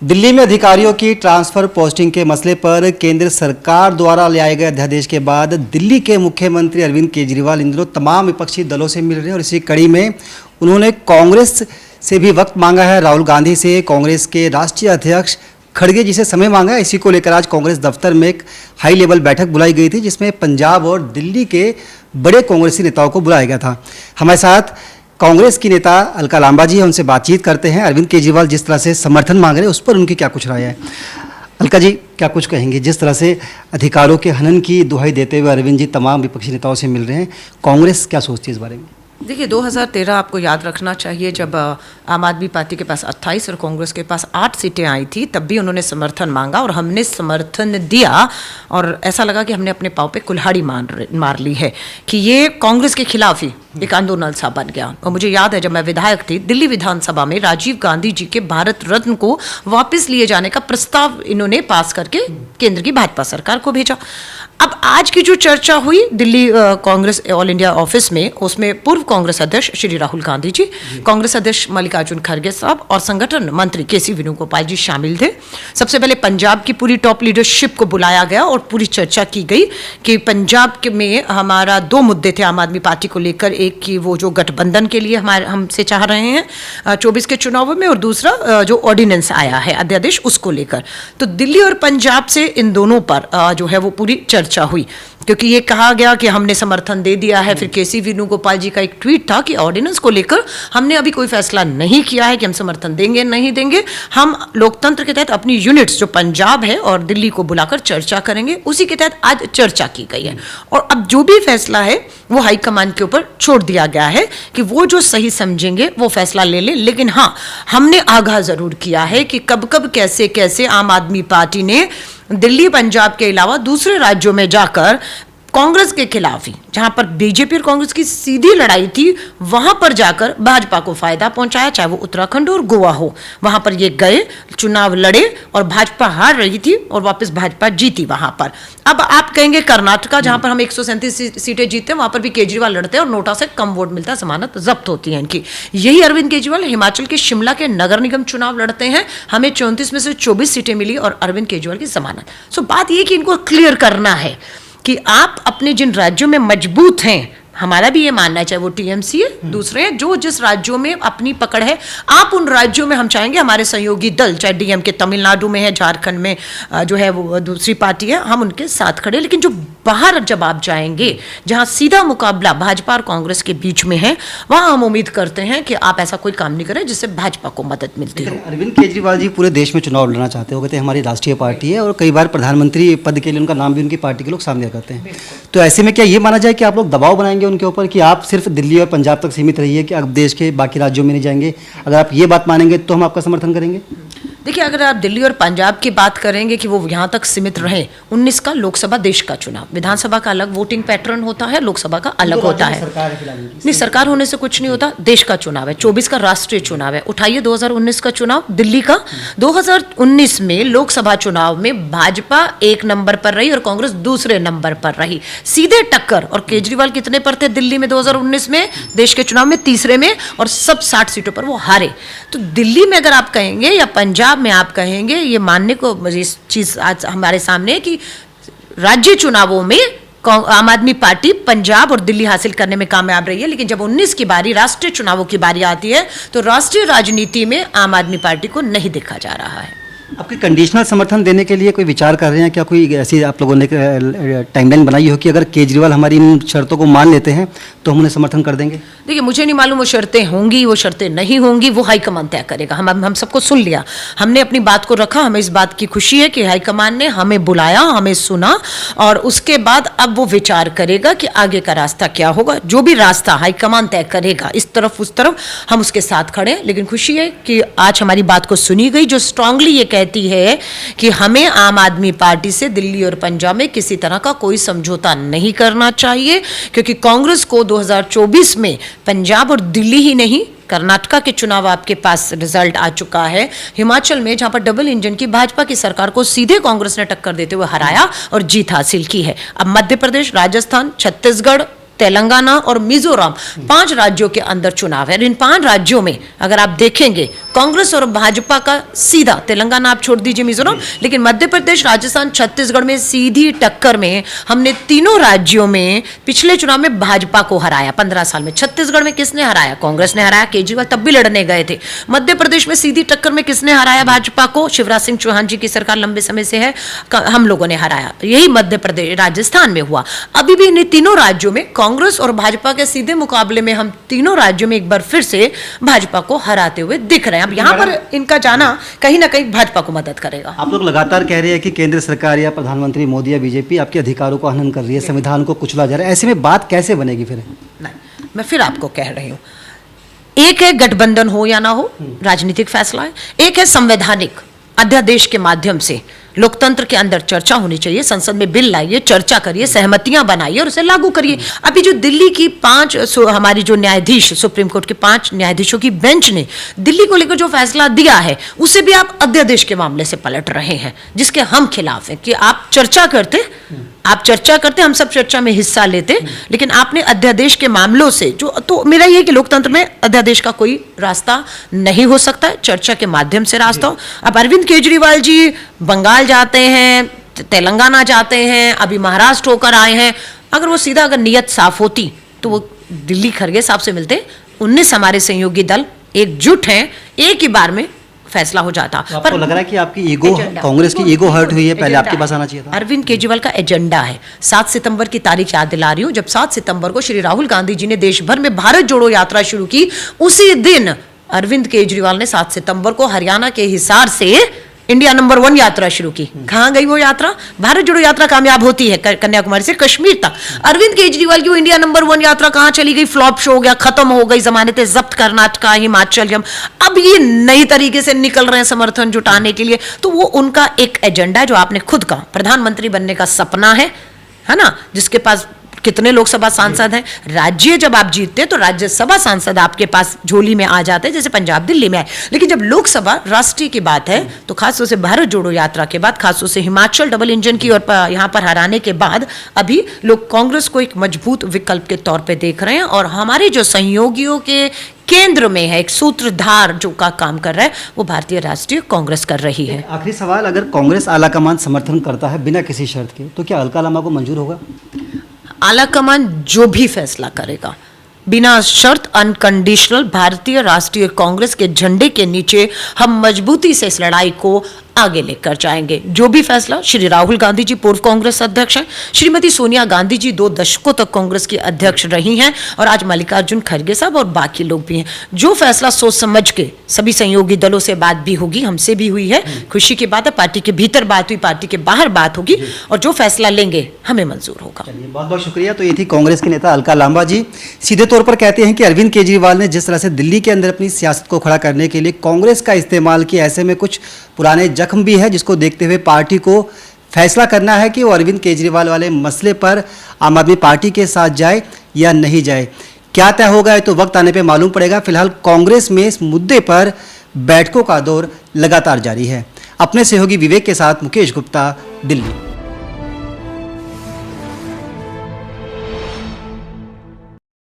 दिल्ली में अधिकारियों की ट्रांसफर पोस्टिंग के मसले पर केंद्र सरकार द्वारा लाए गए अध्यादेश के बाद दिल्ली के मुख्यमंत्री अरविंद केजरीवाल इन दिनों तमाम विपक्षी दलों से मिल रहे हैं और इसी कड़ी में उन्होंने कांग्रेस से भी वक्त मांगा है। राहुल गांधी से कांग्रेस के राष्ट्रीय अध्यक्ष खड़गे जी से समय मांगा है। इसी को लेकर आज कांग्रेस दफ्तर में एक हाई लेवल बैठक बुलाई गई थी जिसमें पंजाब और दिल्ली के बड़े कांग्रेसी नेताओं को बुलाया गया था। हमारे साथ कांग्रेस की नेता अलका लांबा जी है, उनसे बातचीत करते हैं। अरविंद केजरीवाल जिस तरह से समर्थन मांग रहे हैं उस पर उनकी क्या कुछ राय है? अलका जी क्या कुछ कहेंगे? जिस तरह से अधिकारों के हनन की दुहाई देते हुए अरविंद जी तमाम विपक्षी नेताओं से मिल रहे हैं, कांग्रेस क्या सोचती है इस बारे में? देखिए 2013 आपको याद रखना चाहिए जब आम आदमी पार्टी के पास 28 और कांग्रेस के पास 8 सीटें आई थी, तब भी उन्होंने समर्थन मांगा और हमने समर्थन दिया और ऐसा लगा कि हमने अपने पाँव पे कुल्हाड़ी मार ली है कि ये कांग्रेस के खिलाफ ही एक आंदोलन सा बन गया। और मुझे याद है जब मैं विधायक थी, दिल्ली विधानसभा में राजीव गांधी जी के भारत रत्न को वापस लिए जाने का प्रस्ताव इन्होंने पास करके केंद्र की भाजपा सरकार को भेजा। अब आज की जो चर्चा हुई Delhi Congress all India office में, उसमें पूर्व कांग्रेस अध्यक्ष श्री राहुल गांधी जी, कांग्रेस अध्यक्ष मल्लिकार्जुन खड़गे साहब और संगठन मंत्री केसी वेणुगोपाल जी शामिल थे। सबसे पहले पंजाब की पूरी टॉप लीडरशिप को बुलाया गया और पूरी चर्चा की गई कि पंजाब में हमारा 2 मुद्दे थे आम आदमी पार्टी को लेकर। एक की वो जो गठबंधन के लिए हमसे चाह रहे हैं 24 के चुनाव में, और दूसरा जो ऑर्डिनेंस आया है अध्यादेश उसको लेकर। तो दिल्ली और पंजाब से इन दोनों पर जो है वो पूरी चर्चा हुई क्योंकि ये कहा गया कि हमने समर्थन दे दिया है। फिर केसी वेणुगोपाल जी का एक ट्वीट था कि ऑर्डिनेंस को लेकर हमने अभी कोई फैसला नहीं किया है कि हम समर्थन देंगे नहीं देंगे, हम लोकतंत्र के तहत अपनी यूनिट्स जो पंजाब है और दिल्ली को बुलाकर चर्चा करेंगे। उसी के तहत आज चर्चा की गई है और अब जो भी फैसला है वो हाईकमान के ऊपर छोड़ दिया गया है कि वो जो सही समझेंगे वो फैसला ले लें। लेकिन हाँ, हमने आगाह जरूर किया है कि कब कब कैसे कैसे आम आदमी पार्टी ने दिल्ली पंजाब के अलावा दूसरे राज्यों में जाकर कांग्रेस के खिलाफ ही, जहां पर बीजेपी और कांग्रेस की सीधी लड़ाई थी, वहां पर जाकर भाजपा को फायदा पहुंचाया, चाहे वो उत्तराखंड और गोवा हो। वहां पर ये गए, चुनाव लड़े और भाजपा हार रही थी और वापस भाजपा जीती वहां पर। अब आप कहेंगे कर्नाटका जहां पर हम 137 सीटें जीतते हैं वहां पर भी केजरीवाल लड़ते हैं और नोटा से कम वोट मिलता है, जमानत जब्त होती है इनकी। यही अरविंद केजरीवाल हिमाचल के शिमला के नगर निगम चुनाव लड़ते हैं, हमें 34 में से 24 सीटें मिली और अरविंद केजरीवाल की जमानत। सो बात यह कि इनको क्लियर करना है कि आप अपने जिन राज्यों में मजबूत हैं, हमारा भी ये मानना है, चाहे वो टीएमसी है, दूसरे हैं, जो जिस राज्यों में अपनी पकड़ है, आप उन राज्यों में हम चाहेंगे हमारे सहयोगी दल, चाहे डीएमके तमिलनाडु में है, झारखंड में जो है वो दूसरी पार्टी है, हम उनके साथ खड़े। लेकिन जो बाहर जब आप जाएंगे जहां सीधा मुकाबला भाजपा और कांग्रेस के बीच में है, वहां हम उम्मीद करते हैं कि आप ऐसा कोई काम नहीं करें जिससे भाजपा को मदद मिलती हो। अरविंद केजरीवाल जी पूरे देश में चुनाव लड़ना चाहते हो, कहते हैं हमारी राष्ट्रीय पार्टी है और कई बार प्रधानमंत्री पद के लिए उनका नाम भी उनकी पार्टी के लोग सामने करते हैं। तो ऐसे में क्या ये माना जाए कि आप लोग दबाव बनाएंगे उनके ऊपर कि आप सिर्फ दिल्ली और पंजाब तक सीमित रहिए, कि अब देश के बाकी राज्यों में नहीं जाएंगे? अगर आप ये बात मानेंगे तो हम आपका समर्थन करेंगे। देखिए, अगर आप दिल्ली और पंजाब की बात करेंगे कि वो यहाँ तक सीमित रहे, 19 का लोकसभा देश का चुनाव, विधानसभा का अलग वोटिंग पैटर्न होता है, लोकसभा का अलग होता है। नहीं, सरकार होने से कुछ नहीं होता, देश का चुनाव है, 24 का राष्ट्रीय चुनाव है। उठाइए 2019 का चुनाव दिल्ली का, 2019 में लोकसभा चुनाव में भाजपा 1 नंबर पर रही और कांग्रेस दूसरे नंबर पर रही, सीधे टक्कर। और केजरीवाल कितने पर थे दिल्ली में 2019 में, देश के चुनाव में तीसरे में, और सब 60 सीटों पर वो हारे। तो दिल्ली में अगर आप कहेंगे या पंजाब में आप कहेंगे, ये मानने को इस चीज आज हमारे सामने है कि राज्य चुनावों में आम आदमी पार्टी पंजाब और दिल्ली हासिल करने में कामयाब रही है। लेकिन जब 19 की बारी, राष्ट्रीय चुनावों की बारी आती है, तो राष्ट्रीय राजनीति में आम आदमी पार्टी को नहीं देखा जा रहा है। आपके कंडीशनल समर्थन देने के लिए कोई विचार कर रहे हैं क्या? कोई ऐसी आप लोगों ने टाइमलाइन बनाई हो कि अगर केजरीवाल हमारी इन शर्तों को मान लेते हैं तो हम उन्हें समर्थन कर देंगे? देखिए, मुझे नहीं मालूम वो शर्तें होंगी, वो शर्तें नहीं होंगी, वो हाईकमान तय करेगा। हम सबको सुन लिया, हमने अपनी बात को रखा। हमें इस बात की खुशी है कि हाईकमान ने हमें बुलाया, हमें सुना और उसके बाद अब वो विचार करेगा कि आगे का रास्ता क्या होगा। जो भी रास्ता हाईकमान तय करेगा, इस तरफ उस तरफ, हम उसके साथ खड़े हैं। लेकिन खुशी है कि आज हमारी बात को सुनी गई, जो स्ट्रांगली ये कहती है कि हमें आम आदमी पार्टी से दिल्ली और पंजाब में किसी तरह का कोई समझौता नहीं करना चाहिए, क्योंकि कांग्रेस को 2024 में पंजाब और दिल्ली ही नहीं, कर्नाटका के चुनाव आपके पास रिजल्ट आ चुका है, हिमाचल में जहां पर डबल इंजन की भाजपा की सरकार को सीधे कांग्रेस ने टक्कर देते हुए हराया और जीत हासिल की है। अब मध्य प्रदेश, राजस्थान, छत्तीसगढ़, तेलंगाना और मिजोरम 5 राज्यों के अंदर चुनाव है। इन 5 राज्यों में अगर आप देखेंगे कांग्रेस और भाजपा का सीधा, तेलंगाना आप छोड़ दीजिए, मिजोरम, लेकिन मध्य प्रदेश, राजस्थान, छत्तीसगढ़ में सीधी टक्कर में हमने तीनों राज्यों में पिछले चुनाव में भाजपा को हराया 15 साल में। छत्तीसगढ़ में किसने हराया? कांग्रेस ने हराया, केजरीवाल तब भी लड़ने गए थे। मध्य प्रदेश में सीधी टक्कर में किसने हराया भाजपा को? शिवराज सिंह चौहान जी की सरकार लंबे समय से है, हम लोगों ने हराया। यही मध्य प्रदेश, राजस्थान में हुआ। अभी भी इन तीनों राज्यों में कांग्रेस और भाजपा के सीधे मुकाबले में हम तीनों राज्यों में एक बार फिर से भाजपा को हराते हुए दिख रहे हैं। अब यहाँ पर इनका जाना कहीं ना कहीं भाजपा को मदद करेगा। आप लोग लगातार कह रहे हैं कि केंद्र सरकार या प्रधानमंत्री मोदी या बीजेपी आपके अधिकारों को हनन कर रही है, संविधान को कुचला जा रहा है, ऐसे में बात कैसे बनेगी फिर? नहीं, मैं फिर आपको कह रही हूं, एक है गठबंधन हो या ना हो, राजनीतिक फैसला है। एक है संवैधानिक अध्यादेश के माध्यम से लोकतंत्र के अंदर चर्चा होनी चाहिए, संसद में बिल लाइए, चर्चा करिए, सहमतियां बनाइए और उसे लागू करिए। अभी जो दिल्ली की हमारी जो न्यायाधीश, सुप्रीम कोर्ट के 5 न्यायाधीशों की बेंच ने दिल्ली को लेकर जो फैसला दिया है, उसे भी आप अध्यादेश के मामले से पलट रहे हैं, जिसके हम खिलाफ हैं। कि आप चर्चा करते, हम सब चर्चा में हिस्सा लेते, लेकिन आपने अध्यादेश के मामलों से जो, तो मेरा ये है कि लोकतंत्र में अध्यादेश का कोई रास्ता नहीं हो सकता है, चर्चा के माध्यम से रास्ता हो। अब अरविंद केजरीवाल जी बंगाल जाते हैं, तेलंगाना जाते हैं, अभी महाराष्ट्र होकर आए हैं, अगर वो सीधा अगर नियत साफ होती तो वो दिल्ली खरगे साहब से मिलते। 19 हमारे सहयोगी दल एकजुट हैं, एक ही बार में फैसला हो जाता। तो आपको लग रहा है कि आपकी ईगो, कांग्रेस की ईगो हर्ट हुई है, पहले आपके पास आना चाहिए था? अरविंद केजरीवाल का एजेंडा है। 7 सितंबर की तारीख याद दिला रही हूं, जब 7 सितंबर को श्री राहुल गांधी जी ने देश भर में भारत जोड़ो यात्रा शुरू की, उसी दिन अरविंद केजरीवाल ने 7 सितंबर को हरियाणा के हिसार से इंडिया नंबर 1 यात्रा शुरू की। कहां गई वो यात्रा? भारत जोड़ो यात्रा कामयाब होती है कन्याकुमारी से कश्मीर तक। अरविंद केजरीवाल की वो इंडिया नंबर 1 यात्रा कहां चली गई? फ्लॉप शो हो गया, खत्म हो गई, जमानतें जब्त, कर्नाटक, हिमाचल। अब ये नई तरीके से निकल रहे हैं समर्थन जुटाने के लिए। तो वो उनका एक एजेंडा है, जो आपने खुद कहा, प्रधानमंत्री बनने का सपना है ना, जिसके पास कितने लोकसभा सांसद हैं। राज्य जब आप जीतते हैं तो राज्यसभा सांसद आपके पास झोली में आ जाते हैं, जैसे पंजाब दिल्ली में आए। लेकिन जब लोकसभा राष्ट्रीय की बात है तो खासतौर से भारत जोड़ो यात्रा के बाद, खासतौर से हिमाचल डबल इंजन की और यहाँ पर हराने के बाद, अभी लोग कांग्रेस को एक मजबूत विकल्प के तौर पे देख रहे हैं। और हमारे जो सहयोगियों के केंद्र में है, एक सूत्रधार जो का काम कर रहा है, वो भारतीय राष्ट्रीय कांग्रेस कर रही है। आखिरी सवाल, अगर कांग्रेस आलाकमान समर्थन करता है बिना किसी शर्त के, तो क्या अलका लामा को मंजूर होगा? आलाकमान जो भी फैसला करेगा, बिना शर्त, अनकंडीशनल, भारतीय राष्ट्रीय कांग्रेस के झंडे के नीचे हम मजबूती से इस लड़ाई को आगे लेकर जाएंगे। जो भी फैसला, श्री राहुल गांधी जी पूर्व कांग्रेस अध्यक्ष हैं, श्रीमती सोनिया गांधी जी 2 दशकों तक कांग्रेस की अध्यक्ष रही हैं, और आज मल्लिकार्जुन खड़गे साहब और बाकी लोग भी हैं। जो फैसला सोच समझ के, सभी सहयोगी दलों से बात भी होगी, हमसे भी हुई है, खुशी की बात है, पार्टी के भीतर बात हुई, पार्टी के बाहर बात होगी, और जो फैसला लेंगे हमें मंजूर होगा। बहुत बहुत शुक्रिया। तो ये थी कांग्रेस के नेता अलका लांबा जी। सीधे तौर पर कहते हैं कि अरविंद केजरीवाल ने जिस तरह से दिल्ली के अंदर अपनी सियासत को खड़ा करने के लिए कांग्रेस का इस्तेमाल किया, ऐसे में कुछ पुराने जख्म भी है, जिसको देखते हुए पार्टी को फैसला करना है कि वो अरविंद केजरीवाल वाले मसले पर आम आदमी पार्टी के साथ जाए या नहीं जाए। क्या तय होगा तो वक्त आने पे मालूम पड़ेगा। फिलहाल कांग्रेस में इस मुद्दे पर बैठकों का दौर लगातार जारी है। अपने सहयोगी विवेक के साथ मुकेश गुप्ता, दिल्ली।